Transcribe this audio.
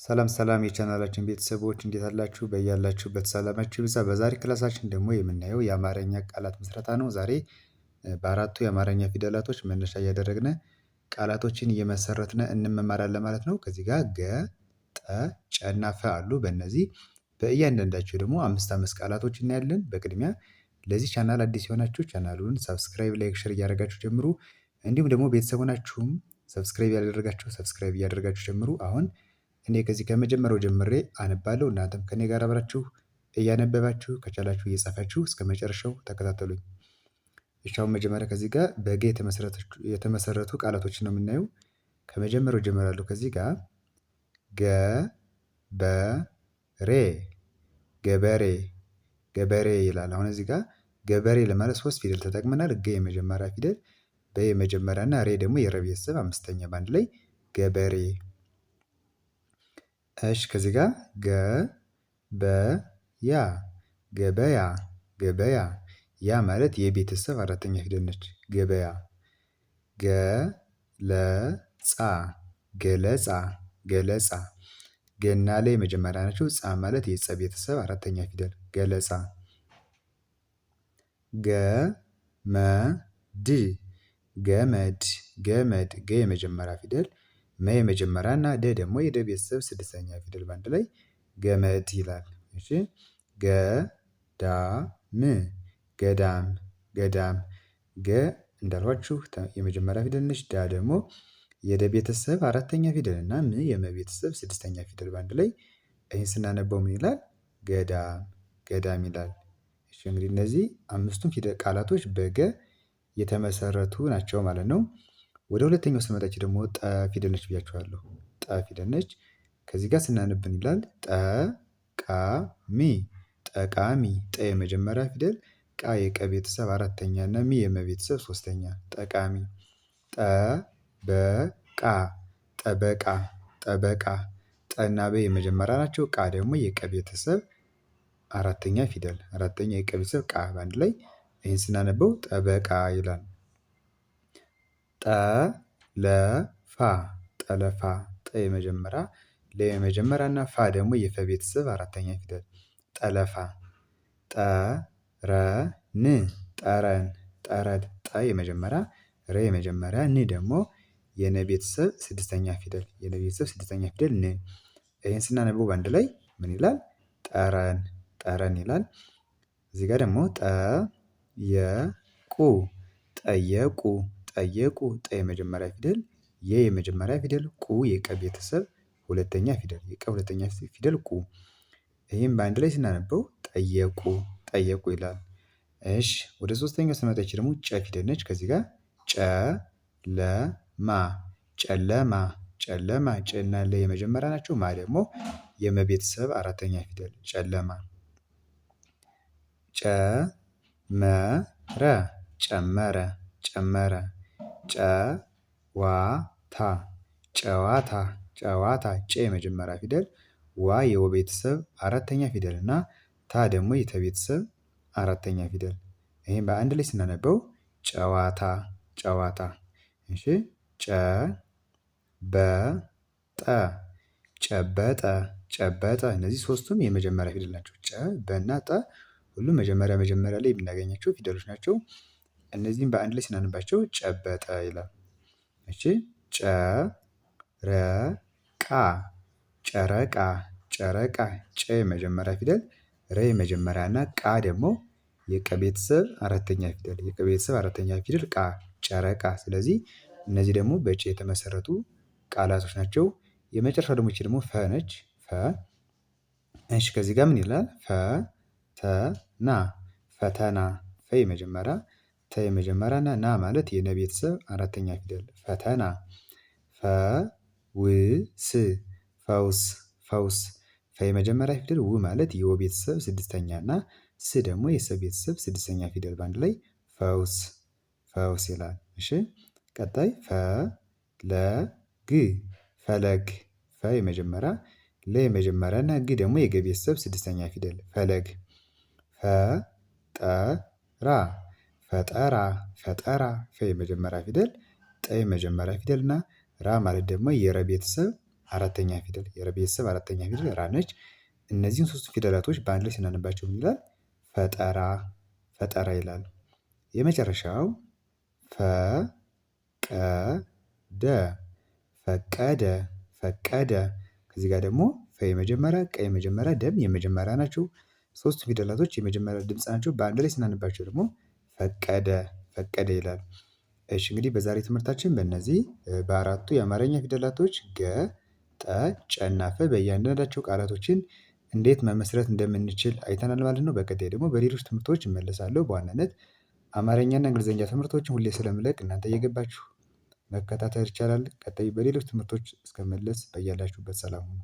ሰላም ሰላም የቻናላችን ቤተሰቦች እንዴት አላችሁ? በያላችሁበት ሰላማችሁ ይብዛ። በዛሬ ክላሳችን ደግሞ የምናየው የአማርኛ ቃላት ምስረታ ነው። ዛሬ በአራቱ የአማርኛ ፊደላቶች መነሻ እያደረግን ቃላቶችን እየመሰረትን እንማማራለን ማለት ነው። ከዚህ ጋር ገ፣ ጠ፣ ጨ እና ፈ አሉ። በእነዚህ በእያንዳንዳቸው ደግሞ አምስት አምስት ቃላቶች እናያለን። በቅድሚያ ለዚህ ቻናል አዲስ የሆናችሁ ቻናሉን ሰብስክራይብ፣ ላይክ፣ ሼር እያደረጋችሁ ጀምሩ። እንዲሁም ደግሞ ቤተሰብ ሆናችሁም ሰብስክራይብ እያደረጋችሁ ጀምሩ። አሁን እኔ ከዚህ ከመጀመሪያው ጀምሬ አነባለሁ። እናንተም ከኔ ጋር አብራችሁ እያነበባችሁ ከቻላችሁ እየጻፋችሁ እስከ መጨረሻው ተከታተሉኝ። እሺ አሁን መጀመሪያ ከዚህ ጋር በገ የተመሰረቱ ቃላቶችን ነው የምናየው። ከመጀመሪያው ጀምራለሁ። ከዚህ ጋር ገበሬ ገበሬ ገበሬ ይላል። አሁን እዚህ ጋር ገበሬ ለማለት ሶስት ፊደል ተጠቅመናል። ገ የመጀመሪያ ፊደል፣ በ የመጀመሪያ እና ሬ ደግሞ የረ ቤተሰብ አምስተኛ በአንድ ላይ ገበሬ። እሺ ከዚህ ጋር ገበያ ገበያ ገበያ ያ ማለት የቤተሰብ አራተኛ ፊደል ነች። ገበያ። ገለጻ ገለጻ ገለጻ ገና ላይ የመጀመሪያ ናቸው። ጻ ማለት የጸ ቤተሰብ አራተኛ ፊደል ገለጻ። ገመድ ገመድ ገመድ ገ የመጀመሪያ ፊደል፣ መ የመጀመሪያ እና ደ ደግሞ የደ ቤተሰብ ስድስተኛ ፊደል በአንድ ላይ ገመድ ይላል። እሺ ገዳም ገዳም ገዳም ገ እንዳልኳችሁ የመጀመሪያ ፊደል ነች። ዳ ደግሞ የደ ቤተሰብ አራተኛ ፊደል እና ም የመ ቤተሰብ ስድስተኛ ፊደል በአንድ ላይ ይህን ስናነበው ምን ይላል? ገዳም ገዳም ይላል። እሺ እንግዲህ እነዚህ አምስቱም ፊደል ቃላቶች በገ የተመሰረቱ ናቸው ማለት ነው። ወደ ሁለተኛው ስንመጣች ደግሞ ጠ ፊደል ነች ብያችኋለሁ። ጠ ፊደል ነች። ከዚህ ጋር ስናነብ ምን ይላል? ጠቃሚ ጠቃሚ ጠ የመጀመሪያ ፊደል፣ ቃ የቀ ቤተሰብ አራተኛ እና ሚ የመ ቤተሰብ ሶስተኛ ጠቃሚ። ጠበቃ ጠበቃ ጠበቃ ጠና በ የመጀመሪያ ናቸው። ቃ ደግሞ የቀ ቤተሰብ አራተኛ ፊደል፣ አራተኛ የቀ ቤተሰብ ቃ በአንድ ላይ ይህን ስናነበው ጠበቃ ይላል። ጠለፋ ጠለፋ ጠ የመጀመሪያ፣ ለ የመጀመሪያ እና ፋ ደግሞ የፈ ቤተሰብ አራተኛ ፊደል ጠለፋ። ጠረን ጠረን ጠረን ጠ የመጀመሪያ፣ ረ የመጀመሪያ፣ ን ደግሞ የነ ቤተሰብ ስድስተኛ ፊደል፣ የነ ቤተሰብ ስድስተኛ ፊደል ን። ይህን ስናነበው በአንድ ላይ ምን ይላል? ጠረን ጠረን ይላል። እዚህ ጋር ደግሞ ጠየቁ ጠየቁ ጠየቁ ጠ የመጀመሪያ ፊደል፣ የ የመጀመሪያ ፊደል፣ ቁ የቀ ቤተሰብ ሁለተኛ ፊደል፣ የቀ ሁለተኛ ፊደል ቁ። ይህም በአንድ ላይ ስናነበው ጠየቁ ጠየቁ ይላል። እሺ ወደ ሶስተኛው ስንመጣ ይቺ ደግሞ ጨ ፊደል ነች። ከዚህ ጋር ጨለማ ጨለማ ጨለማ ጨ እና ለ የመጀመሪያ ናቸው። ማ ደግሞ የመ ቤተሰብ አራተኛ ፊደል ጨለማ። ጨመረ ጨመረ ጨመረ ጨዋታ ጨዋታ ጨዋታ ጨ የመጀመሪያ ፊደል፣ ዋ የወ ቤተሰብ አራተኛ ፊደል እና ታ ደግሞ የተ ቤተሰብ አራተኛ ፊደል። ይሄን በአንድ ላይ ስናነበው ጨዋታ ጨዋታ። እሺ ጨበጠ ጨበጠ ጨበጠ እነዚህ ሶስቱም የመጀመሪያ ፊደል ናቸው። ጨ በና ጠ ሁሉም መጀመሪያ ላይ የምናገኛቸው ፊደሎች ናቸው። እነዚህም በአንድ ላይ ስናነባቸው ጨበጠ ይላል። እሺ ጨረቃ ጨረቃ ጨረቃ ጨ የመጀመሪያ ፊደል፣ ረ የመጀመሪያ እና ቃ ደግሞ የቀ ቤተሰብ አራተኛ ፊደል፣ የቀ ቤተሰብ አራተኛ ፊደል ቃ ጨረቃ። ስለዚህ እነዚህ ደግሞ በጨ የተመሰረቱ ቃላቶች ናቸው። የመጨረሻው ደግሞ ይቺ ደግሞ ፈ ነች። ፈ እሺ ከዚህ ጋር ምን ይላል? ፈተና ፈተና ፈ የመጀመሪያ፣ ተ የመጀመሪያ እና ና ማለት የነ ቤተሰብ አራተኛ ፊደል ፈተና። ፈውስ ፈውስ ፈውስ ፈ የመጀመሪያ ፊደል፣ ው ማለት የወ ቤተሰብ ስድስተኛ እና ስ ደግሞ የሰ ቤተሰብ ስድስተኛ ፊደል በአንድ ላይ ፈውስ ፈውስ ይላል። እሺ ቀጣይ ፈለግ ፈለግ ፈ የመጀመሪያ፣ ለ የመጀመሪያ እና ግ ደግሞ የገ ቤተሰብ ስድስተኛ ፊደል ፈለግ። ፈጠራ ፈጠራ ፈጠራ ፈ የመጀመሪያ ፊደል፣ ጠ የመጀመሪያ ፊደል እና ራ ማለት ደግሞ የረ ቤተሰብ አራተኛ ፊደል የረ ቤተሰብ አራተኛ ፊደል ራ ነች። እነዚህን ሶስት ፊደላቶች በአንድ ላይ ስናነባቸው ምን ይላል? ፈጠራ ፈጠራ ይላል። የመጨረሻው ፈቀደ ፈቀደ ፈቀደ። ከዚህ ጋር ደግሞ ፈ የመጀመሪያ ቀ የመጀመሪያ ደም የመጀመሪያ ናቸው። ሶስቱ ፊደላቶች የመጀመሪያ ድምጽ ናቸው። በአንድ ላይ ስናነባቸው ደግሞ ፈቀደ ፈቀደ ይላል። እሺ እንግዲህ በዛሬ ትምህርታችን በእነዚህ በአራቱ የአማርኛ ፊደላቶች ገ ጠ ጨ እና ፈ በእያንዳንዳቸው ቃላቶችን እንዴት መመስረት እንደምንችል አይተናል ማለት ነው። በቀጣይ ደግሞ በሌሎች ትምህርቶች እመለሳለሁ። በዋናነት አማርኛና እንግሊዘኛ ትምህርቶችን ሁሌ ስለምለቅ እናንተ እየገባችሁ መከታተል ይቻላል። ቀጣይ በሌሎች ትምህርቶች እስከምመለስ በያላችሁበት ሰላም ሁኑ።